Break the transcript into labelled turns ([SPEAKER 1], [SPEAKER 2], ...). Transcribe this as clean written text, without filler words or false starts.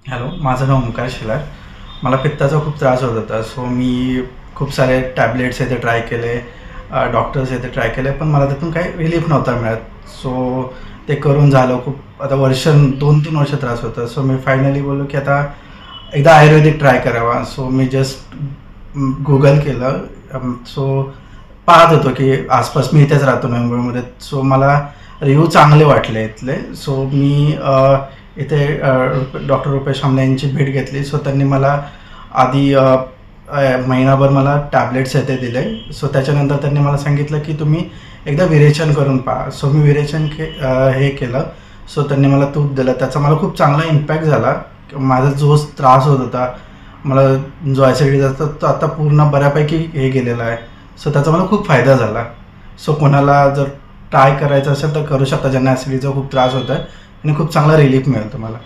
[SPEAKER 1] Hello, माझं नाव ओंकार शेलार. मला पित्ताचा खूप त्रास होत होता. सो मी खूप सारे टॅबलेट्स आहे ते ट्राय केले, डॉक्टर्स आहे ते ट्राय केले, पण मला त्यातून काही रिलीफ नव्हता मिळत. सो ते करून झालं खूप, आता 2-3 वर्ष त्रास होता. सो मी फायनली बोललो की आता एकदा आयुर्वेदिक ट्राय करावा. सो मी जस्ट गुगल केलं. सो पाहत होतो की आसपास, मी इथेच राहतो मुंबईमध्ये. सो मला रिव्ह्यू चांगले वाटले इथले. सो मी इथे डॉक्टर रुपेश आमले यांची भेट घेतली. सो त्यांनी मला आधी महिनाभर मला टॅबलेट्स आहे ते दिले. सो त्याच्यानंतर त्यांनी मला सांगितलं की तुम्ही एकदा विरेचन करून पहा. सो मी विरेचन हे केलं. सो त्यांनी मला तूप दिलं. त्याचा मला खूप चांगला इम्पॅक्ट झाला. माझा जो त्रास होत होता, मला जो ॲसिडिटीचा असतो तो आता पूर्ण बऱ्यापैकी हे गेलेला आहे. सो त्याचा मला खूप फायदा झाला. सो कोणाला जर ट्राय करायचं असेल तर करू शकता, ज्यांना ॲसिडिटीचा खूप त्रास होत आहे, आणि खूप चांगला रिलीफ मिळेल तुम्हाला.